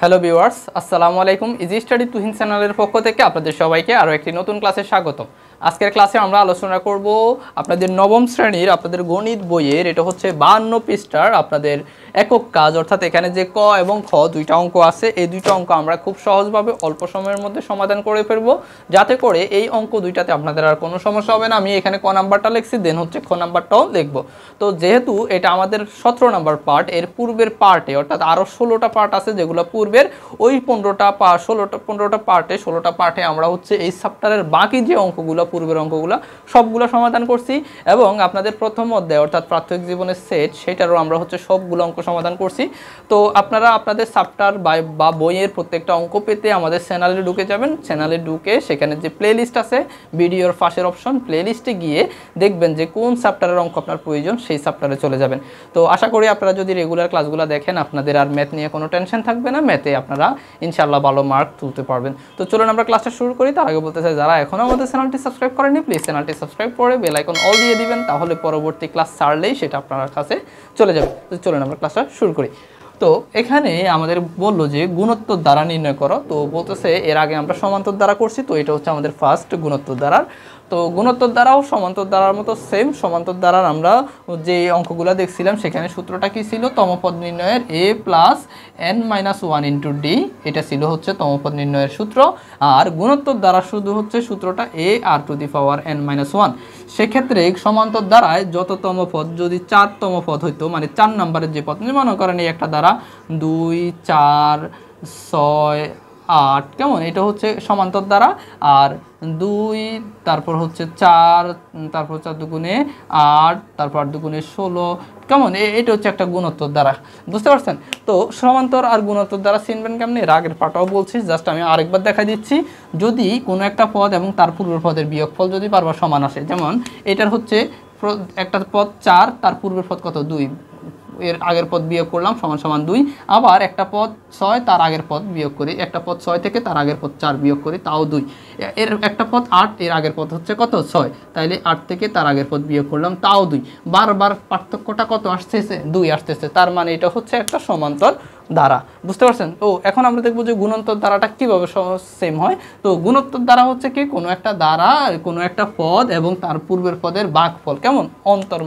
Hello viewers, আসসালামু আলাইকুম। Easy study Tuhin চ্যানেলের পক্ষ থেকে আপনাদের সবাইকে আরও একটি নতুন ক্লাসে স্বাগতম। আজকের ক্লাসে আমরা আলোচনা করব আপনাদের নবম শ্রেণীর আপনাদের গণিত বইয়ের, এটা হচ্ছে 52 পৃষ্ঠার আপনাদের একক কাজ, অর্থাৎ এখানে যে ক এবং খ দুইটা অঙ্ক আছে, এই দুইটা অঙ্ক আমরা খুব সহজভাবে অল্প সময়ের মধ্যে সমাধান করে ফেলবো, যাতে করে এই অঙ্ক দুইটাতে আপনাদের আর কোনো সমস্যা হবে না। আমি এখানে ক নাম্বারটা লিখছি, দেন হচ্ছে খ নাম্বারটাও লিখবো। তো যেহেতু এটা আমাদের 17 নাম্বার পার্ট, এর পূর্বের পার্টে অর্থাৎ আরও 16টা পার্ট আছে যেগুলো পূর্বের, ওই 15টা পার্টে 16টা পার্টে আমরা হচ্ছে এই চ্যাপ্টারের বাকি যে অঙ্কগুলো, পূর্বের অঙ্কগুলো সবগুলো সমাধান করছি, এবং আপনাদের প্রথম অধ্যায় অর্থাৎ প্রাথমিক জীবনের সেট, সেটারও আমরা হচ্ছে সবগুলো অঙ্ক সমাধান করছি। তো আপনারা আপনাদের চ্যাপ্টার বা বইয়ের প্রত্যেকটা অঙ্ক পেতে আমাদের চ্যানেলে ঢুকে যাবেন। চ্যানেলে ঢুকে সেখানে যে প্লেলিস্ট আছে, ভিডিওর পাশের অপশন প্লেলিস্টে গিয়ে দেখবেন যে কোন চ্যাপ্টারের অঙ্ক আপনার প্রয়োজন, সেই চ্যাপ্টারে চলে যাবেন। তো আশা করি আপনারা যদি রেগুলার ক্লাসগুলো দেখেন, আপনাদের আর ম্যাথ নিয়ে কোনো টেনশন থাকবে না, ম্যাথে আপনারা ইনশাআল্লাহ ভালো মার্ক তুলতে পারবেন। তো চলুন আমরা ক্লাসটা শুরু করি। তার আগে বলতে চাই, যারা এখনও আমাদের চ্যানেলটি সাবস্ক্রাইব করেনি, প্লিজ চ্যানেলটি সাবস্ক্রাইব করে বেল আইকন অল দিয়ে দিবেন, তাহলে পরবর্তী ক্লাস ছাড়লেই সেটা আপনার কাছে চলে যাবে। তো চলুন আমরা ক্লাসটা শুরু করি। তো এখানে আমাদের বললো যে গুণোত্তর দ্বারা নির্ণয় করো। তো বলতেছে এর আগে আমরা সমান্তর দ্বারা করছি, তো এটা হচ্ছে আমাদের ফার্স্ট গুণোত্তর দ্বারার। তো গুণোত্তর দ্বারাও সমান্তর দ্বারার মতো সেম। সমান্তর দ্বারার আমরা যে অঙ্কগুলো দেখছিলাম সেখানে সূত্রটা কি ছিল, তমপদ নির্ণয়ের a plus n-1 into D, এটা ছিল হচ্ছে তমপদ নির্ণয়ের সূত্র। আর গুণোত্তর দ্বারা শুধু হচ্ছে সূত্রটা a r to the power n-1। সেক্ষেত্রে সমান্তর দ্বারায় যততম পদ যদি 4তম পদ হইতো, মানে 4 নম্বরের যে পদ, মনে করেন এই একটা দ্বারা 2, 4, 6, 8, কেমন, এটা হচ্ছে সমান্তর দ্বারা। আর 2, তারপর হচ্ছে 4, তারপর 4 দুগুণে 8, তারপর 8 দুগুণে 16, কেমন, এটা হচ্ছে একটা গুণোত্তর দ্বারা। বুঝতে পারছেন? তো সমান্তর আর গুণোত্তর দ্বারা চিনবেন কেমন, এর আগের পাটাও বলছি, জাস্ট আমি আরেকবার দেখা দিচ্ছি। যদি কোনো একটা পদ এবং তার পূর্বের পদের বিয়োগফল যদি বারবার সমান আসে, যেমন এটার হচ্ছে একটা পদ 4, তার পূর্বের পদ কত 2, এর আগের পদ বিয়োগ করলাম সমান সমান 2। আবার একটা পদ 6, তার আগের পদ বিয়োগ করি, একটা পদ 6 থেকে তার আগের পদ 4 বিয়োগ করি, তাও 2। এর একটা পদ 8, এর আগের পদ হচ্ছে কত 6, তাইলে 8 থেকে তার আগের পদ বিয়োগ করলাম, তাও 2। বারবার পার্থক্যটা কত আসতেছে, 2 আসতেছে, তার মানে এটা হচ্ছে একটা সমান্তর দ্বারা। বুঝতে পারছেন? তো এখন আমরা দেখবো যে গুণোত্তর দ্বারাটা কীভাবে সেম হয়। তো গুণোত্তর দ্বারা হচ্ছে কি, কোনো একটা দ্বারা কোনো একটা পদ এবং তার পূর্বের পদের ভাগফল, কেমন, অন্তর,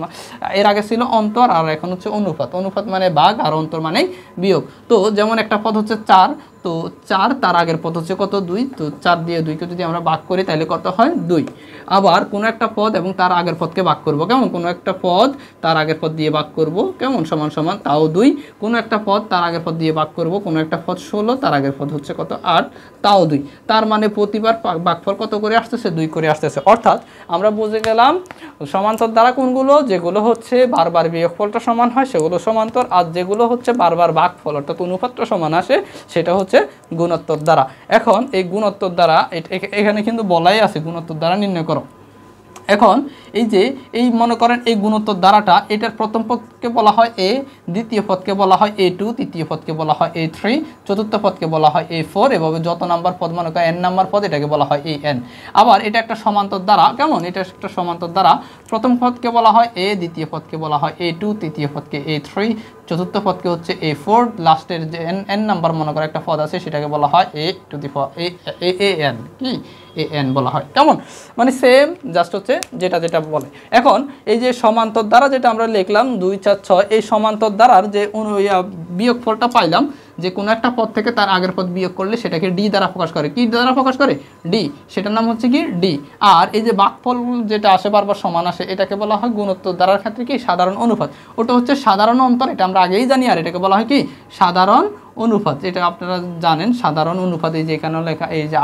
এর আগে ছিল অন্তর আর এখন হচ্ছে অনুপাত। অনুপাত মানে ভাগ আর অন্তর মানে বিয়োগ। তো যেমন একটা পদ হচ্ছে 4, তো 4, তার আগের পদ হচ্ছে কত 2, তো 4 দিয়ে 2কে যদি আমরা ভাগ করি তাহলে কত হয় 2। আবার কোনো একটা পদ এবং তার আগের পদকে ভাগ করব, কেমন, কোনো একটা পদ তার আগের পদ দিয়ে ভাগ করব, কেমন, সমান সমান, তাও 2। কোনো একটা পদ তার আগের পদ দিয়ে ভাগ করব, কোনো একটা পদ 16, তার আগের পদ হচ্ছে কত 8, তাও 2। তার মানে প্রতিবার ভাগফল কত করে আসতেছে, 2 করে আসতেছে। অর্থাৎ আমরা বুঝে গেলাম সমান্তর দ্বারা কোনগুলো, যেগুলো হচ্ছে বারবার বিয়োগফলটা সমান হয় সেগুলো সমান্তর, আর যেগুলো হচ্ছে বারবার ভাগফল অর্থাৎ অনুপাতটা সমান আসে সেটা হচ্ছে গুণোত্তর দ্বারা। এখন এই গুণোত্তর দ্বারা এখানে কিন্তু বলাই আছে গুণোত্তর দ্বারা নির্ণয় করো। এখন এই যে এই মনে করেন এই গুণোত্তর দ্বারাটা, এটার প্রথম পদকে বলা হয় a, দ্বিতীয় পদকে বলা হয় a2, তৃতীয় পদকে বলা হয় a3, চতুর্থ পদকে বলা হয় a4, এভাবে যত নাম্বার পদ মনে করেন n নাম্বার পদ, এটাকে বলা হয় an। আবার এটা একটা সমান্তর দ্বারা, কেমন, এটা একটা সমান্তর দ্বারা। প্রথম পদকে বলা হয় a, দ্বিতীয় পদকে বলা হয় a2, তৃতীয় পদকে a3, চতুর্থ পদকে হচ্ছে a4, লাস্টের যে n নাম্বার মনে করে একটা পদ আছে সেটাকে বলা হয় a to the power an, কি an বলা হয়, কেমন, মানে সেম, জাস্ট হচ্ছে যেটা যেটা বলে। এখন এই যে সমান্তর দ্বারা যেটা আমরা লিখলাম 2, 4, 6, এই সমান্তর দ্বারার যে বিয়োগফলটা পাইলাম, যে কোনো একটা পদ থেকে তার আগের পদ বিয়োগ করলে সেটাকে ডি দ্বারা প্রকাশ করে। কি দ্বারা প্রকাশ করে? ডি, সেটার নাম হচ্ছে কি ডি। আর এই যে ভাগফল যেটা আসে বারবার সমান আসে, এটাকে বলা হয় গুণোত্তর দ্বারার ক্ষেত্রে কি সাধারণ অনুপাত। ওটা হচ্ছে সাধারণ অন্তর, এটা আমরা আগেই জানি, আর এটাকে বলা হয় কি সাধারণ অনুপাত। এটা আপনারা জানেন, সাধারণ অনুপাত, এই যে এখানে লেখা এই যে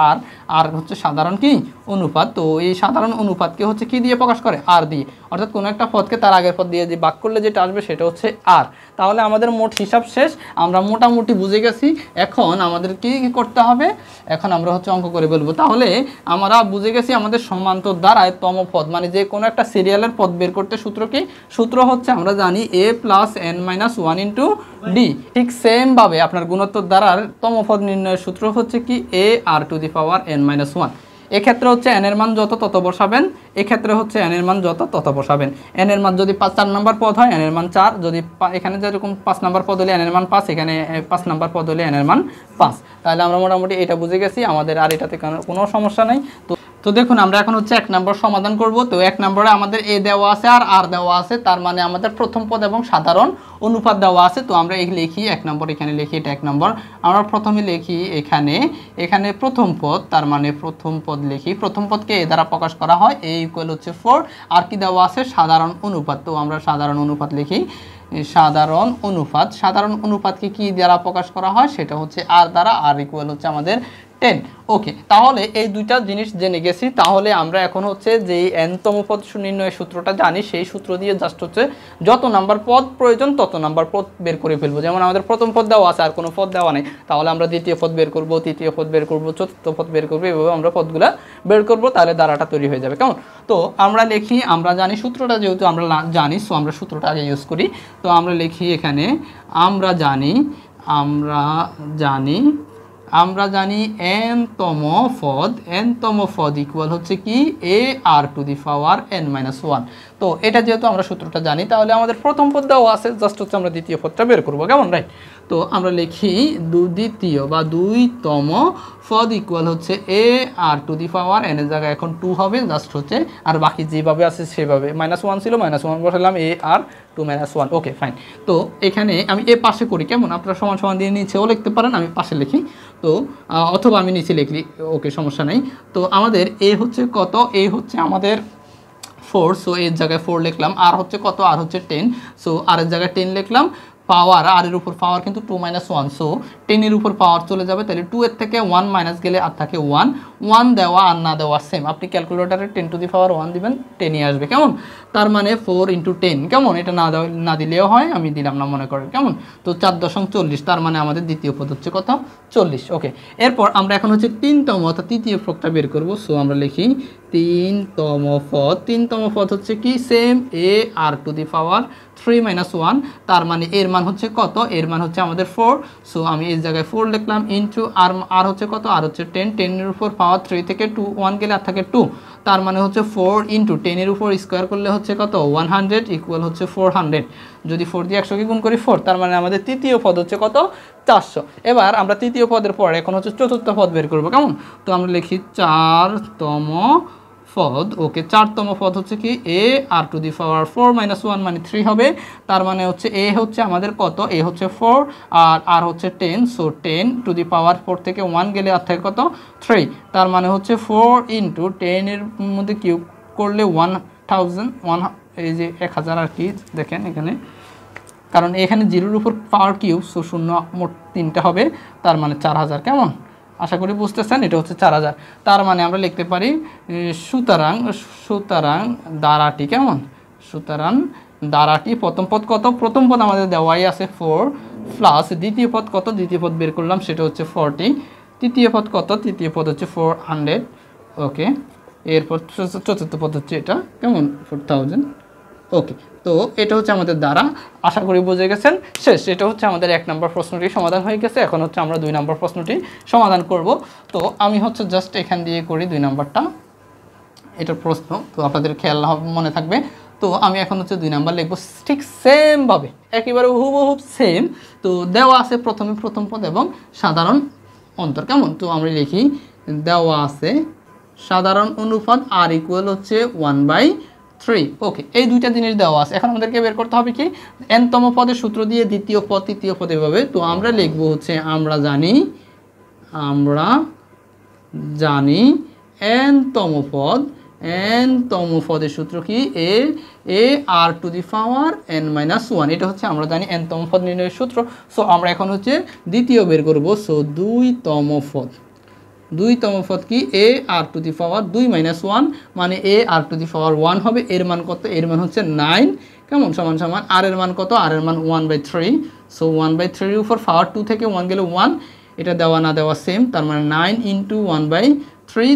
আর হচ্ছে সাধারণ কি অনুপাত। তো এই সাধারণ অনুপাতকে হচ্ছে কি দিয়ে প্রকাশ করে, আর দিয়ে। অর্থাৎ কোনো একটা পদকে তার আগের পদ দিয়ে যে ভাগ করলে যেটা আসবে সেটা হচ্ছে আর। তাহলে আমাদের মোট হিসাব শেষ, আমরা মোটামুটি বুঝে গেছি। এখন আমাদের কি করতে হবে, এখন আমরা হচ্ছে অঙ্ক করে বলবো। তাহলে আমরা বুঝে গেছি আমাদের সমান্তর দ্বারায় তম পদ, মানে যে কোনো একটা সিরিয়ালের পদ বের করতে সূত্র কি, সূত্র হচ্ছে আমরা জানি a plus n-1 into D. ঠিক সেম ভাবে আপনার গুণোত্তর দ্বারার তম পদ নির্ণয়ের সূত্র হচ্ছে কি a r to the power n-1। এক্ষেত্রে হচ্ছে n এর মান যত তত বসাবেন, এক্ষেত্রে হচ্ছে n এর মান যত তত বসাবেন। n এর মান যদি 4 নম্বর পদ হয় n এর মান 4, যদি এখানে যেরকম 5 নম্বর পদ হলে n এর মান 5, এখানে 5 নম্বর পদ হলে n এর মান 5। তাহলে আমরা মোটামুটি এটা বুঝে গেছি, আমাদের আর এটাতে কোনো সমস্যা নেই। তো দেখুন আমরা এখন হচ্ছে 1 নম্বর সমাধান করব। তো 1 নম্বরে আমাদের a দেওয়া আছে আর r দেওয়া আছে, তার মানে আমাদের প্রথম পদ এবং সাধারণ অনুপাত দেওয়া আছে। তো আমরা লিখি 1 নম্বর, এখানে লিখি এটা 1 নম্বর। আমরা প্রথমে লিখি এখানে প্রথম পদ, তার মানে প্রথম পদ লিখি, প্রথম পদকে a দ্বারা প্রকাশ করা হয়, a ইকুয়াল হচ্ছে 4। আর কি দেওয়া আছে? সাধারণ অনুপাত। তো আমরা সাধারণ অনুপাত লিখি, সাধারণ অনুপাতকে কি দ্বারা প্রকাশ করা হয়? সেটা হচ্ছে r দ্বারা, r ইকুয়াল হচ্ছে আমাদের 10। ওকে, তাহলে এই দুইটা জিনিস জেনে গেছি। তাহলে আমরা এখন হচ্ছে যে n তম পদ নির্ণয়ের সূত্রটা জানি, সেই সূত্র দিয়ে জাস্ট হচ্ছে যত নাম্বার পদ প্রয়োজন তত নাম্বার পদ বের করে ফেলবো। যেমন আমাদের প্রথম পদ দেওয়া আছে আর কোনো পদ দেওয়া নেই, তাহলে আমরা দ্বিতীয় পদ বের করব, তৃতীয় পদ বের করব, চতুর্থ পদ বের করবো, এভাবে আমরা পদগুলা বের করব, তাহলে দ্বারাটা তৈরি হয়ে যাবে। কেমন? তো আমরা লিখি, আমরা জানি সূত্রটা, যেহেতু আমরা জানি, সো আমরা সূত্রটা আগে ইউজ করি। তো আমরা লিখি এখানে আমরা জানি n তম পদ ইকুয়াল হচ্ছে কি ar⁻n-1। তো এটা যেহেতু আমরা সূত্রটা জানি, তাহলে আমাদের প্রথম পদ দেওয়া আছে, জাস্ট হচ্ছে আমরা দ্বিতীয় পদটা বের করবো। কেমন? রাইট। তো আমরা লিখি দ্বিতীয় বা 2তম পদ ইকুয়াল হচ্ছে ar⁻n এর জায়গায় এখন 2 হবে, জাস্ট হচ্ছে, আর বাকি যেভাবে আছে সেভাবে, -1 ছিল, -1 বসালাম, ar2-1। ওকে, ফাইন। তো এখানে আমি এ পাশে করি, কেমন? আপনারা সমান সমান দিয়ে নিচেও লিখতে পারেন, আমি পাশে লিখি। তো অথবা আমি নিচে লিখলি, ওকে, সমস্যা নেই। তো আমাদের এ হচ্ছে কত? এ হচ্ছে আমাদের 4, সো এর জায়গায় 4 লিখলাম। আর হচ্ছে কত? আর হচ্ছে 10, সো আর এর জায়গায় 10 লিখলাম। পাওয়ার, আর এর উপর পাওয়ার কিন্তু 2-1, সো 10 এর উপর পাওয়ার চলে যাবে, তাহলে 2 এর থেকে 1 মাইনাস গেলে আর থাকে 1 দেওয়া আর না দেওয়া সেম। আপনি ক্যালকুলেটরে 10⁻1 দিবেন, 10ই আসবে। কেমন? তার মানে 4 × 10। কেমন? এটা না দিলেও হয়, আমি দিলাম না, মনে করেন। কেমন? তো 4.40, তার মানে আমাদের দ্বিতীয় পদ হচ্ছে কত? 40। ওকে, এরপর আমরা এখন হচ্ছে 3তম অর্থাৎ তৃতীয় পদটা বের করব। সো আমরা লিখি 3তম পদ হচ্ছে কি? সেম ar⁻3-1, তার মানে এর মান হচ্ছে কত? এর মান হচ্ছে আমাদের 4। সো আমি এই জায়গায় 4 লিখলাম, ইনটু আর হচ্ছে কত? আর হচ্ছে 10 এর উপর পাওয়ার 3 থেকে 1 গেলে আর থাকে 2, তার মানে হচ্ছে 4 × 10 এর উপর স্কোয়ার করলে হচ্ছে কত? 100 ইকুয়াল হচ্ছে 400। যদি 4 দিয়ে 100কে গুণ করি 4, তার মানে আমাদের তৃতীয় পদ হচ্ছে কত? 400। এবার আমরা তৃতীয় পদের পর এখন হচ্ছে চতুর্থ পদ বের করবো। কেমন? তো আমরা লিখি 4তম পদ। ওকে, 4তম পদ হচ্ছে কি ar⁻4-1 মানে 3 হবে, তার মানে হচ্ছে এ হচ্ছে আমাদের কত? এ হচ্ছে 4 আর হচ্ছে 10, সো 10⁻4 থেকে 1 গেলে আর থাকে কত? 3, তার মানে হচ্ছে 4 × 10 এর মধ্যে কিউব করলে 1000, এই যে 1000 আর কি, দেখেন এখানে, কারণ এখানে 0-এর উপর পাওয়ার কিউব, সো 0 মোট 3টা হবে, তার মানে 4000। কেমন? আশা করি বুঝতেছেন, এটা হচ্ছে 4000। তার মানে আমরা লিখতে পারি সুতরাং দ্বারাটি, কেমন? সুতরাং দ্বারাটি প্রথম পদ কত? প্রথম পদ আমাদের দেওয়াই আছে 4, প্লাস দ্বিতীয় পদ কত? দ্বিতীয় পদ বের করলাম, সেটা হচ্ছে 40। তৃতীয় পদ কত? তৃতীয় পদ হচ্ছে 400। ওকে, এরপর চতুর্থ পদ হচ্ছে এটা, কেমন? 4000। ওকে, তো এটা হচ্ছে আমাদের দ্বারা। আশা করি বুঝে গেছেন। শেষ। এটা হচ্ছে আমাদের 1 নম্বর প্রশ্নটি সমাধান হয়ে গেছে। এখন হচ্ছে আমরা 2 নম্বর প্রশ্নটি সমাধান করব। তো আমি হচ্ছে জাস্ট এখান দিয়ে করি 2 নম্বরটা, এটার প্রশ্ন, তো আপনাদের খেয়াল মনে থাকবে। তো আমি এখন হচ্ছে 2 নাম্বার লিখবো ঠিক সেমভাবে, একেবারে হুবহুব সেম। তো দেওয়া আছে প্রথমে প্রথম পদ এবং সাধারণ অন্তর। কেমন? তো আমরা লিখি দেওয়া আছে সাধারণ অনুপাত আর ইকুয়াল হচ্ছে 1/3। ওকে, এই দুইটা জিনিস দেওয়া আছে। এখন আমাদেরকে বের করতে হবে কি? n-তম পদের সূত্র দিয়ে দ্বিতীয় পদ তৃতীয় পদ এভাবে। তো আমরা লিখবো হচ্ছে আমরা জানি n-তম পদের সূত্র কি? ar⁻n-1। এটা হচ্ছে আমরা জানি n-তম পদ নির্ণয়ের সূত্র। সো আমরা এখন হচ্ছে দ্বিতীয় বের করব। সো 2তম পদ কি? ar⁻2-1 মানে ar⁻1 হবে। এর মান কত? এর মান হচ্ছে 9। কেমন? সমান আর এর মান কত? আর এর মান 1/3। সো 1/3 এর উপর পাওয়ার 2 থেকে 1 গেলে 1, এটা দেওয়া না দেওয়া সেম, তার মানে 9 × 1/3।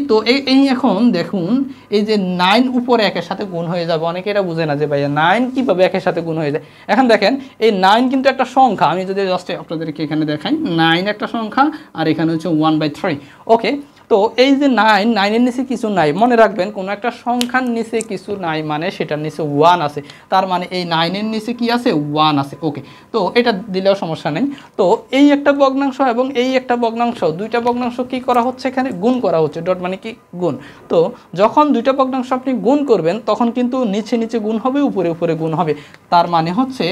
তো এই এখন দেখুন, এই যে 9 উপরে একের সাথে গুণ হয়ে যাবে। অনেকে এটা বুঝে না যে ভাইয়া 9 কীভাবে একের সাথে গুণ হয়ে যায়। এখন দেখেন এই 9 কিন্তু একটা সংখ্যা, আমি যদি জাস্ট আপনাদেরকে এখানে দেখাই, 9 একটা সংখ্যা আর এখানে হচ্ছে 1/3। ওকে, তো এই যে 9, 9-এর নিচে কিছু নাই, মনে রাখবেন কোনো একটা সংখ্যার নিচে কিছু নাই মানে সেটার নিচে 1 আছে, তার মানে এই 9-এর নিচে কি আছে, 1 আছে। ওকে, তো এটা দিলেও সমস্যা নেই। তো এই একটা ভগ্নাংশ এবং এই একটা ভগ্নাংশ, দুইটা ভগ্নাংশ কি করা হচ্ছে, এখানে গুণ করা হচ্ছে। ডট মানে কি, গুণ। তো যখন দুইটা ভগ্নাংশ আপনি গুণ করবেন তখন কিন্তু নিচে নিচে গুণ হবে, উপরে উপরে গুণ হবে। তার মানে হচ্ছে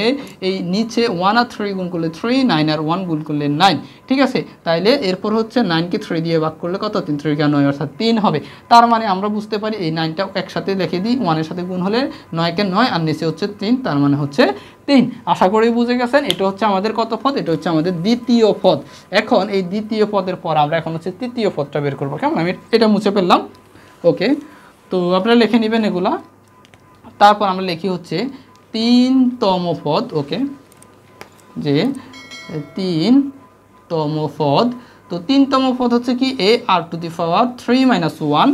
এই নিচে 1 আর 3 গুণ করলে 3, 9 আর 1 গুণ করলে 9, ঠিক আছে। তাইলে এরপর হচ্ছে 9কে 3 দিয়ে ভাগ করলে কত, 3 3 9 অর্থাৎ 3 হবে। তার মানে আমরা বুঝতে পারি এই 9টা একসাথে লিখে দিই, 1-এর সাথে গুণ হলে 9কে 9 আর নিচে হচ্ছে 3, তার মানে হচ্ছে 3। আশা করি বুঝে গেছেন। এটা হচ্ছে আমাদের কত পদ, এটা হচ্ছে আমাদের দ্বিতীয় পদ। এখন এই দ্বিতীয় পদের পর আমরা এখন হচ্ছে তৃতীয় পদটা বের করবো। কেমন, আমি এটা মুছে ফেললাম। ওকে, তো আপনারা লিখে নেবেন এগুলা। তারপর আমরা লিখি হচ্ছে 3তম পদ। ওকে, যে 3তম পদ। তো 3তম পদ হচ্ছে কি, a r টু দি পাওয়ার 3 - 1।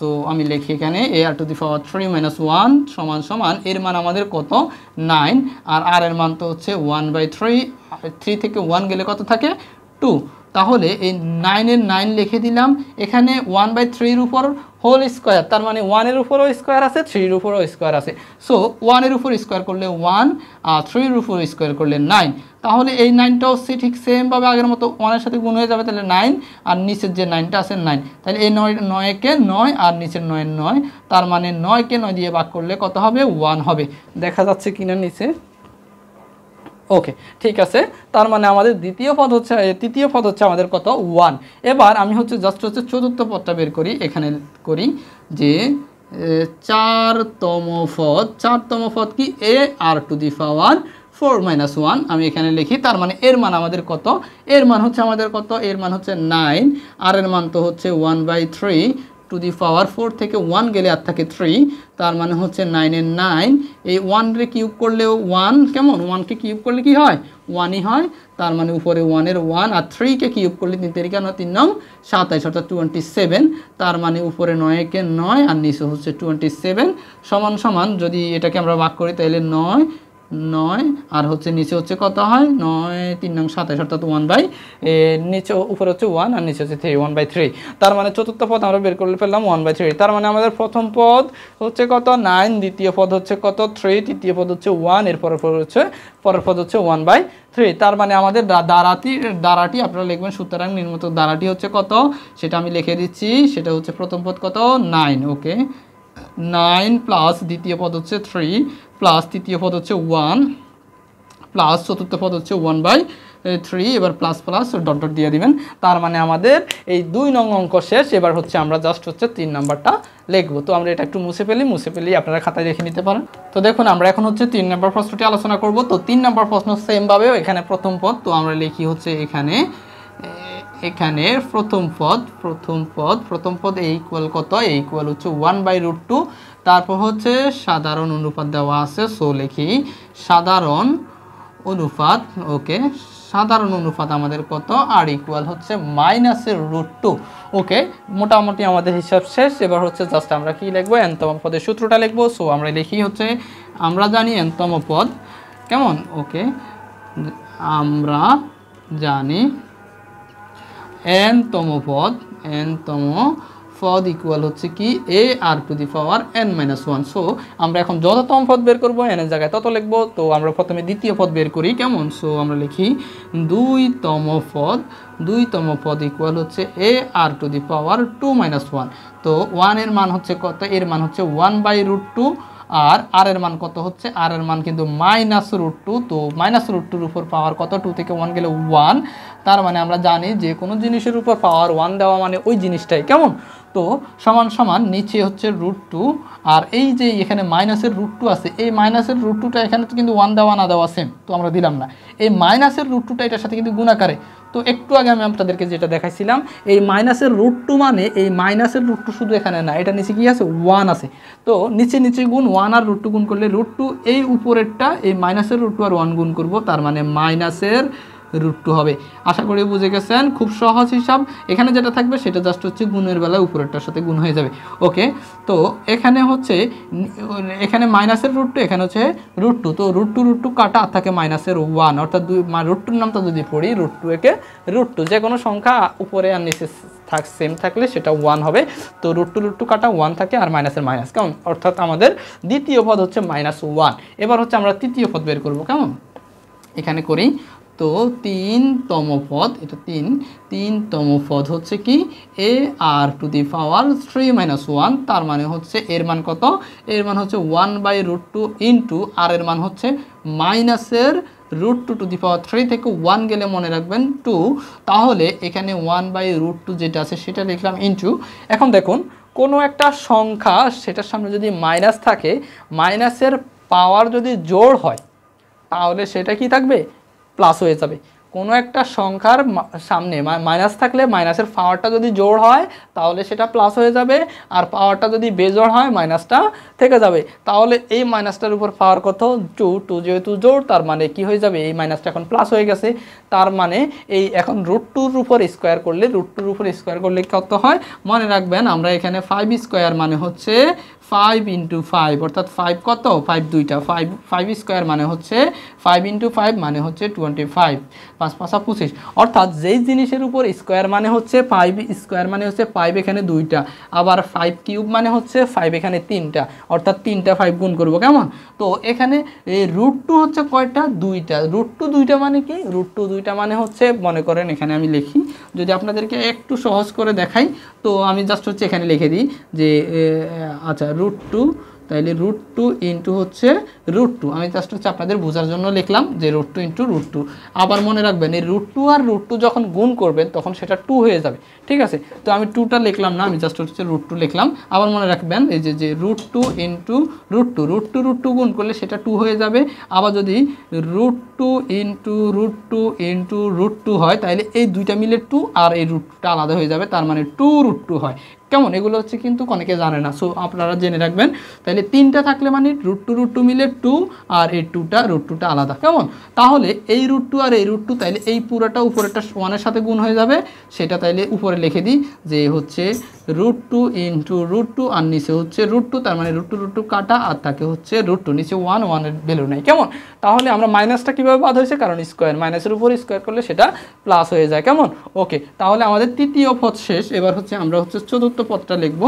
তো আমি লিখি এখানে a r টু দি পাওয়ার 3 - 1 সমান সমান এর মান আমাদের কত, 9, আর r এর মান তো হচ্ছে 1/3, 3 থেকে 1 গেলে কত থাকে, 2। তাহলে এই 9-এর 9 লিখে দিলাম, এখানে 1/3-এর উপর হোল স্কোয়ার, তার মানে 1-এর উপরও স্কোয়ার আছে, 3-এর উপরও স্কোয়ার আছে। সো 1-এর উপর স্কোয়ার করলে 1 আর 3-এর উপর স্কোয়ার করলে 9। তাহলে এই 9টা হচ্ছে ঠিক সেমভাবে আগের মতো 1-এর সাথে গুণ হয়ে যাবে, তাহলে 9 আর নিচের যে 9টা আছে 9। তাহলে এই 9কে 9 আর নিচের 9 9, তার মানে 9কে 9 দিয়ে ভাগ করলে কত হবে, 1 হবে। দেখা যাচ্ছে কিনা নিচে? ওকে, ঠিক আছে। তার মানে আমাদের তৃতীয় পদ হচ্ছে আমাদের কত, 1। এবার আমি হচ্ছে জাস্ট হচ্ছে চতুর্থ পদটা বের করি। এখানে করি যে 4তম পদ কি, a r টু দি পাওয়ার 4 - 1 আমি এখানে লিখি। তার মানে এর মান আমাদের কত, এর মান হচ্ছে আমাদের কত, এর মান হচ্ছে 9, আর এর মান তো হচ্ছে 1/3 টু দি পাওয়ার 4 থেকে 1 গেলে আর থাকে 3, তার মানে হচ্ছে 9-এর 9। এই 1-রে কিউব করলেও 1, কেমন, 1কে কিউব করলে কি হয়, 1ই হয়। তার মানে উপরে 1-এর 1 আর 3কে কিউব করলে 3 3 3 9 27 অর্থাৎ 27। তার মানে উপরে 9-কে 9 আর নিচে হচ্ছে 27 সমান সমান যদি এটাকে আমরা ভাগ করি তাহলে 9 9 আর হচ্ছে নিচে হচ্ছে কত হয়, 9 3 9 27 অর্থাৎ 1 নিচে উপরে হচ্ছে 1 আর নিচে হচ্ছে 3, 1/3। তার মানে চতুর্থ পদ আমরা বের করে ফেললাম 1/3। তার মানে আমাদের প্রথম পদ হচ্ছে কত, 9, দ্বিতীয় পদ হচ্ছে কত, 3, তৃতীয় পদ হচ্ছে 1, এর পরের পদ হচ্ছে 1/3। তার মানে আমাদের দ্বারাটি আপনারা লিখবেন, সুতরাং নির্মিত দ্বারাটি হচ্ছে কত, সেটা আমি লিখে দিচ্ছি। সেটা হচ্ছে প্রথম পদ কত, 9। ওকে, 9 প্লাস দ্বিতীয় পদ হচ্ছে 3 প্লাস তৃতীয় পদ হচ্ছে 1 প্লাস চতুর্থ পদ হচ্ছে 1/3। এবার প্লাস প্লাস ডট ডট দিয়ে দিবেন। তার মানে আমাদের এই 2 নং অঙ্ক শেষ। এবার হচ্ছে আমরা জাস্ট হচ্ছে 3 নাম্বারটা লিখবো। তো আমরা এটা একটু মুছে ফেলি আপনারা খাতায় রেখে নিতে পারেন। তো দেখুন আমরা এখন হচ্ছে 3 নাম্বার প্রশ্নটি আলোচনা করব। তো 3 নাম্বার প্রশ্ন সেমভাবে এখানে প্রথম পদ, তো আমরা লিখি হচ্ছে এখানে প্রথম পদ a ইকুয়াল কত, a ইকুয়াল হচ্ছে 1/√2। তারপর হচ্ছে সাধারণ অনুপাত দেওয়া আছে, সো লিখি সাধারণ অনুপাত। ওকে, সাধারণ অনুপাত আমাদের কত, r ইকুয়াল হচ্ছে -√2। ওকে, মোটামুটি আমাদের হিসাব শেষ। এবার হচ্ছে জাস্ট আমরা কি লিখবো, nতম পদের সূত্রটা লিখবো। সো আমরা লিখি হচ্ছে, আমরা জানি nতম পদ কেমন। ওকে, আমরা জানি nতম পদ ইকুয়াল হচ্ছে কি, a r to the power n - 1। So আমরা এখন যততম পদ বের করবো, n এর জায়গায় তত লিখবো। তো আমরা প্রথমে দ্বিতীয় পদ বের করি, কেমন। সো আমরা লিখি 2তম পদ ইকুয়াল হচ্ছে a r টু দি পাওয়ার 2 - 1। তো 1 এর মান হচ্ছে কত, এর মান হচ্ছে 1/√2, আর r এর মান কত হচ্ছে, r এর মান কিন্তু -√2। তো -√2-র উপর পাওয়ার কত, 2 থেকে 1 গেলে 1। তার মানে আমরা জানি যে কোনো জিনিসের উপর পাওয়ার 1 দেওয়া মানে ওই জিনিসটাই, কেমন। তো সমান সমান নিচে হচ্ছে √2, আর এই যে এখানে -√2 আছে, এই -√2টা এখানে তো কিন্তু 1 দেওয়া না দেওয়া সেম, তো আমরা দিলাম না। এই -√2টা এটার সাথে কিন্তু গুণাকারে। তো একটু আগে আমি আপনাদেরকে যেটা দেখাইছিলাম, এই -√2 মানে এই -√2 শুধু এখানে না, এটা নিচে কি আছে, 1 আছে। তো নিচে গুণ 1 আর √2 গুণ করলে √2, এই উপরেরটা এই -√2 আর 1 গুণ করব, তার মানে -√2 হবে। আশা করি বুঝে গেছেন, খুব সহজ হিসাব। এখানে যেটা থাকবে সেটা জাস্ট হচ্ছে গুণের বেলায় উপরেরটার সাথে গুণ হয়ে যাবে। ওকে, তো এখানে হচ্ছে এখানে -√2, এখানে হচ্ছে √2। তো √2 কাটা আর থাকে -1, অর্থাৎ √2-র নামটা যদি পড়ি, √2 একে √2, যে কোনো সংখ্যা উপরে আর নিচে সেম থাকলে সেটা 1 হবে। তো √2 কাটা 1 থাকে আর মাইনাসের মাইনাস, কেমন? অর্থাৎ আমাদের দ্বিতীয় পদ হচ্ছে -1। এবার হচ্ছে আমরা তৃতীয় পদ বের করব, কেমন? এখানে করি। তো 3তম পদ, এটা 3তম পদ হচ্ছে কি ar⁻³ - 1, তার মানে হচ্ছে এর মান কত? এর মান হচ্ছে 1/√2 ইন্টু আর এর মান হচ্ছে -√2⁻³ থেকে 1 গেলে মনে রাখবেন 2, তাহলে এখানে 1/√2 যেটা আছে সেটা লিখলাম ইন্টু। এখন দেখুন কোনো একটা সংখ্যা সেটার সামনে যদি মাইনাস থাকে, মাইনাসের পাওয়ার যদি জোড় হয় তাহলে সেটা কি থাকবে? প্লাস হয়ে যাবে। কোনো একটা সংখ্যার সামনে মাইনাস থাকলে মাইনাসের পাওয়ারটা যদি জোড় হয় তাহলে সেটা প্লাস হয়ে যাবে, আর পাওয়ারটা যদি বেজোড় হয় মাইনাসটা থেকে যাবে। তাহলে এই মাইনাসটার উপর পাওয়ার কত? 2 যেহেতু জোড় তার মানে কি হয়ে যাবে? এই মাইনাসটা এখন প্লাস হয়ে গেছে, তার মানে এই এখন √2-র উপর স্কোয়ার করলে, √2-র উপর স্কোয়ার করলে কত হয় মনে রাখবেন। আমরা এখানে 5 স্কোয়ার মানে হচ্ছে 5 × 5, অর্থাৎ 5 কত? 5 দুইটা, 5 স্কোয়ার মানে হচ্ছে 5 × 5 মানে হচ্ছে 25, 5 5 25। অর্থাৎ যেই জিনিসের উপর স্কোয়ার মানে হচ্ছে 5 স্কোয়ার মানে হচ্ছে 5 এখানে দুইটা, আবার 5 কিউব মানে হচ্ছে 5 এখানে তিনটা, অর্থাৎ 3টা 5 গুণ করব, কেমন? তো এখানে এই √2 হচ্ছে কয়টা? দুইটা। √2 দুইটা মানে কি? √2 দুইটা মানে হচ্ছে মনে করেন এখানে আমি লিখি, যদি আপনাদেরকে একটু সহজ করে দেখাই তো আমি জাস্ট হচ্ছে এখানে লিখে দিই যে আচ্ছা √2, তাইলে √2 ইন্টু হচ্ছে √2, আমি জাস্ট হচ্ছে আপনাদের বোঝার জন্য লিখলাম যে √2 ইন্টু √2। আবার মনে রাখবেন এই √2 আর √2 যখন গুণ করবেন তখন সেটা 2 হয়ে যাবে, ঠিক আছে? তো আমি 2টা লিখলাম না, আমি জাস্ট হচ্ছে √2 লিখলাম। আবার মনে রাখবেন এই যে √2 ইন্টু √2 গুণ করলে সেটা 2 হয়ে যাবে। আবার যদি √2 ইন্টু √2 হয় তাহলে এই দুইটা মিলে 2 আর এই √2টা আলাদা হয়ে যাবে, তার মানে 2√2 হয়, কেমন? এগুলো হচ্ছে কিন্তু অনেকে জানে না, সো আপনারা জেনে রাখবেন। তাহলে 3টা থাকলে মানে √2 মিলে 2 আর এই √2টা আলাদা, কেমন? তাহলে এই √2 আর এই √2, তাইলে এই পুরোটা উপরেরটা 1-এর সাথে গুণ হয়ে যাবে, সেটা তাইলে উপরে লিখে দিই যে হচ্ছে √2 ইন্টু √2 আর নিচে হচ্ছে √2, তার মানে √2 কাটা আর থাকে হচ্ছে √2, নিচে 1 এর ভ্যালু নাই, কেমন? তাহলে আমরা মাইনাসটা কীভাবে বাদ হয়েছে? কারণ স্কোয়ার, মাইনাসের উপর স্কোয়ার করলে সেটা প্লাস হয়ে যায়, কেমন? ওকে, তাহলে আমাদের তৃতীয় পদ শেষ। এবার হচ্ছে আমরা হচ্ছে চতুর্থ পদটা লিখব।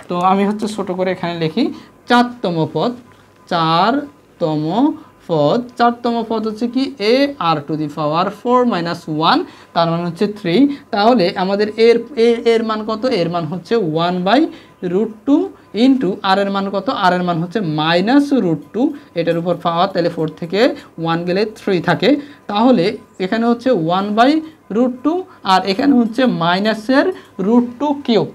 তো আমি হচ্ছে ছোট করে এখানে লিখি 4তম পদ। 4তম পদ হচ্ছে কি ar⁴ - 1, তার মানে হচ্ছে 3। তাহলে আমাদের এর মান কত? এর মান হচ্ছে 1/√2 ইন্টু আর এর মান কত? আর এর মান হচ্ছে -√2, এটার উপর পাওয়ার, তাহলে 4 থেকে 1 গেলে 3 থাকে। তাহলে এখানে হচ্ছে 1/√2 আর এখানে হচ্ছে -√2³।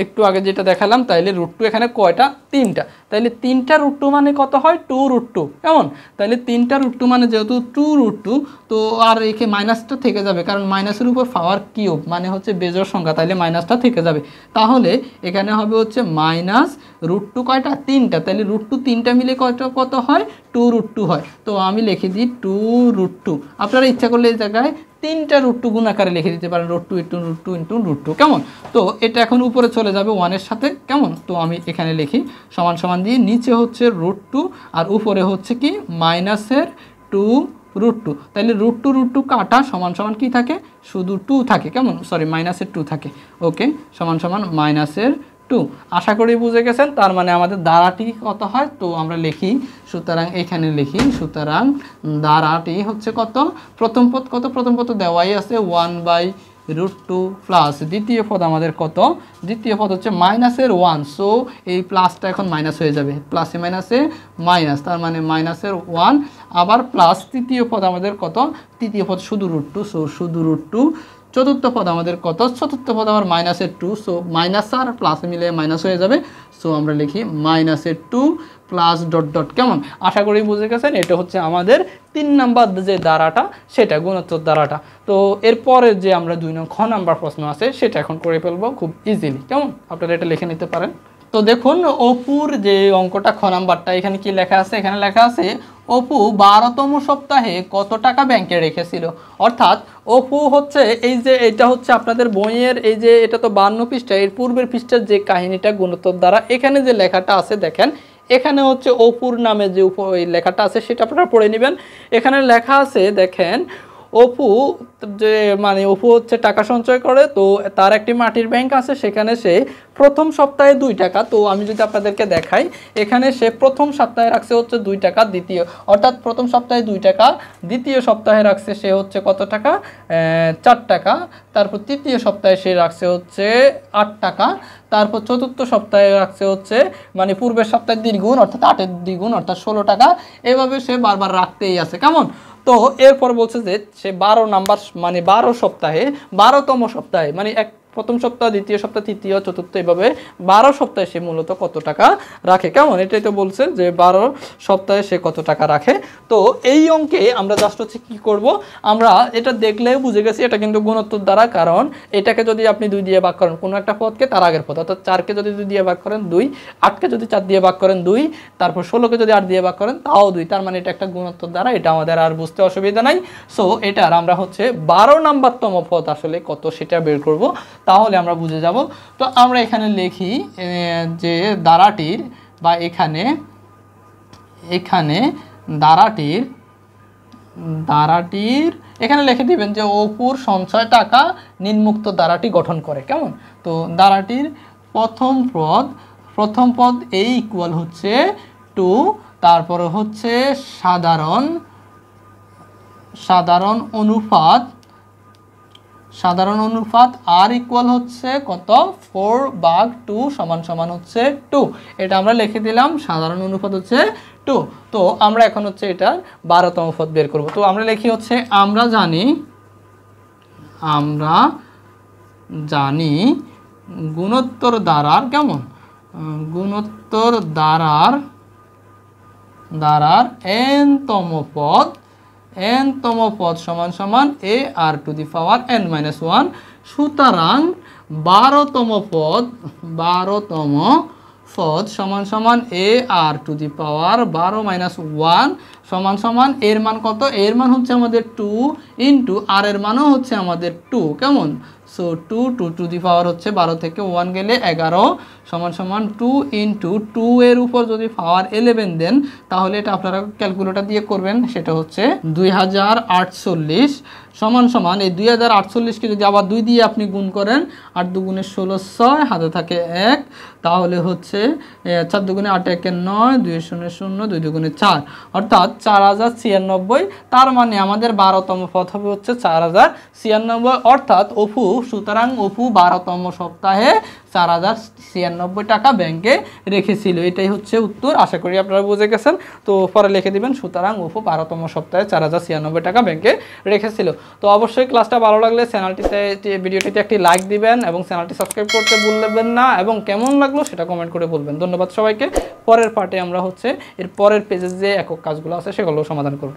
একটু আগে যেটা দেখালাম, তাইলে √2 এখানে কয়টা? 3টা। তাইলে 3টা √2 মানে কত হয়? 2√2, কেমন? তাইলে 3টা √2 মানে যেহেতু 2√2, তো আর এখানে মাইনাসটা থেকে যাবে, কারণ মাইনাসের উপর পাওয়ার কিউব মানে হচ্ছে বেজোড় সংখ্যা, তাইলে মাইনাসটা থেকে যাবে। তাহলে এখানে হবে হচ্ছে -√2 কয়টা? 3টা। তাইলে √2 3টা মিলে কত হয়? 2√2 হয়। তো আমি লিখে দিই 2√2। আপনারা ইচ্ছা করলে এই জায়গায় 3টা √2 গুণ আকারে লিখে দিতে পারেন, √2 ইন্টু √2, কেমন? তো এটা এখন উপরে চলে যাবে 1-এর সাথে, কেমন? তো আমি এখানে লিখি সমান সমান দিয়ে, নিচে হচ্ছে √2 আর উপরে হচ্ছে কি -2√2। তাহলে √2 কাটা সমান সমান কি থাকে? শুধু 2 থাকে, কেমন? সরি, -2 থাকে। ওকে, সমান সমান -2। আশা করি বুঝে গেছেন। তার মানে আমাদের দ্বারাটি কত হয়? তো আমরা লিখি, সুতরাং এখানে লিখি, সুতরাং দ্বারাটি হচ্ছে কত? প্রথম পদ কত? প্রথম পদ দেওয়াই আছে 1/√2 প্লাস দ্বিতীয় পদ আমাদের কত? দ্বিতীয় পদ হচ্ছে -1, সো এই প্লাসটা এখন মাইনাস হয়ে যাবে, প্লাসে মাইনাসে মাইনাস, তার মানে -1 আবার প্লাস তৃতীয় পদ আমাদের কত? তৃতীয় পদ শুধু √2, সো শুধু √2। চতুর্থ পদ আমাদের কত? চতুর্থ পদ আমার -2, সো মাইনাস আর প্লাস মিলে মাইনাস হয়ে যাবে, সো আমরা লিখি -2 প্লাস ডট ডট, কেমন? আশা করি বুঝে গেছেন। এটা হচ্ছে আমাদের 3 নাম্বার যে দ্বারাটা, সেটা গুণোত্তর দ্বারাটা। তো এরপরের যে আমরা 2 নং খ নাম্বার প্রশ্ন আছে সেটা এখন করে ফেলবো খুব ইজিলি, কেমন? আপনারা এটা লিখে নিতে পারেন। তো দেখুন অপুর যে অঙ্কটা খ নাম্বারটা, এখানে কি লেখা আছে? এখানে লেখা আছে অপু 12তম সপ্তাহে কত টাকা ব্যাংকে রেখেছিল। অর্থাৎ অপু হচ্ছে এই যে এটা হচ্ছে আপনাদের বইয়ের এই যে এটা তো 52 পৃষ্ঠা, এর পূর্বের পৃষ্ঠার যে কাহিনীটা গুণোত্তর দ্বারা, এখানে যে লেখাটা আছে দেখেন, এখানে হচ্ছে অপুর নামে যে লেখাটা আছে সেটা আপনারা পড়ে নেবেন। এখানে লেখা আছে দেখেন, অপু যে মানে অপু হচ্ছে টাকা সঞ্চয় করে, তো তার একটি মাটির ব্যাংক আছে, সেখানে সে প্রথম সপ্তাহে 2 টাকা। তো আমি যদি আপনাদেরকে দেখাই, এখানে সে প্রথম সপ্তাহে রাখছে হচ্ছে 2 টাকা, দ্বিতীয় অর্থাৎ প্রথম সপ্তাহে 2 টাকা, দ্বিতীয় সপ্তাহে রাখছে সে হচ্ছে কত টাকা, 4 টাকা, তারপর তৃতীয় সপ্তাহে সে রাখছে হচ্ছে 8 টাকা, তারপর চতুর্থ সপ্তাহে রাখছে হচ্ছে মানে পূর্বের সপ্তাহের দ্বিগুণ অর্থাৎ 8-এর দ্বিগুণ অর্থাৎ 16 টাকা। এভাবে সে বারবার রাখতেই আছে, কেমন। তো এরপর বলছে যে সে 12 নাম্বার মানে 12 সপ্তাহে 12তম সপ্তাহে মানে প্রথম সপ্তাহ, দ্বিতীয় সপ্তাহ, তৃতীয়, চতুর্থ, এভাবে 12 সপ্তাহে সে মূলত কত টাকা রাখে, কেমন। এটাই তো বলছে যে 12 সপ্তাহে সে কত টাকা রাখে। তো এই অঙ্কে আমরা জাস্ট হচ্ছে কী করব, আমরা এটা দেখলেও বুঝে গেছি এটা কিন্তু গুণোত্তর দ্বারা, কারণ এটাকে যদি আপনি 2 দিয়ে ভাগ করেন কোনো একটা পদকে, তার আগের পদ অর্থাৎ 4কে যদি 2 দিয়ে ভাগ করেন 2, 8কে যদি 4 দিয়ে ভাগ করেন 2, তারপর 16কে যদি 8 দিয়ে ভাগ করেন তাও 2, তার মানে এটা একটা গুণোত্তর দ্বারা, এটা আমাদের আর বুঝতে অসুবিধা নাই। সো এটার আমরা হচ্ছে 12 নাম্বারতম পদ আসলে কত সেটা বের করব, তাহলে আমরা বুঝে যাব। তো আমরা এখানে লিখি যে দ্বারাটির বা এখানে দ্বারাটির এখানে লিখে দিবেন যে অপুর সঞ্চয় টাকা নিম্নোক্ত দ্বারাটি গঠন করে, কেমন। তো দ্বারাটির প্রথম পদ a ইকুয়াল হচ্ছে 2, তারপরে হচ্ছে সাধারণ অনুপাত r ইকুয়াল হচ্ছে কত, 4/2 সমান হচ্ছে 2। এটা আমরা লিখে দিলাম, সাধারণ অনুপাত হচ্ছে 2। তো আমরা এখন হচ্ছে এটা 12তম পদ বের করব। তো আমরা লিখি হচ্ছে আমরা জানি গুণোত্তর দ্বারার, কেমন, গুণোত্তর দ্বারার n-তম পদ সমান a r to the power n-1। সুতরাং 12তম পদ সমান a r টু দি পাওয়ার 12-1 সমান এর মান কত, এর মান হচ্ছে আমাদের 2 ইন্টু আর এর মানও হচ্ছে আমাদের 2, কেমন। সো 2 টু দি পাওয়ার হচ্ছে 12 থেকে 1 গেলে 11 সমান 2 ইন্টু 2 এর উপর যদি পাওয়ার 11 দেন, তাহলে এটা আপনারা ক্যালকুলেটর দিয়ে করবেন, সেটা হচ্ছে 2048 সমান এই 2048কে যদি আবার 2 দিয়ে আপনি গুণ করেন, 8 দুগুণে 16, 6 হাতে থাকে 1, তাহলে হচ্ছে 4 দুগুণে 8, 1 9, 2 শূন্য 0, 2 দুগুণে 4 অর্থাৎ 4096। তার মানে আমাদের 12তম পদ হবে হচ্ছে 4096, অর্থাৎ সুতরাং অপু 12তম সপ্তাহে 4096 টাকা ব্যাংকে রেখেছিল। এটাই হচ্ছে উত্তর, আশা করি আপনারা বুঝে গেছেন। তো পরে লিখে দিবেন সুতরাং অপু 12তম সপ্তাহে 4096 টাকা ব্যাংকে রেখেছিল। তো অবশ্যই ক্লাসটা ভালো লাগলে ভিডিওটিতে একটি লাইক দিবেন এবং চ্যানেলটি সাবস্ক্রাইব করতে ভুলবেন না, এবং কেমন লাগলো সেটা কমেন্ট করে বলবেন। ধন্যবাদ সবাইকে। পরের পার্টে আমরা হচ্ছে এর পরের পেজে যে একক কাজগুলো আছে সেগুলো সমাধান করব।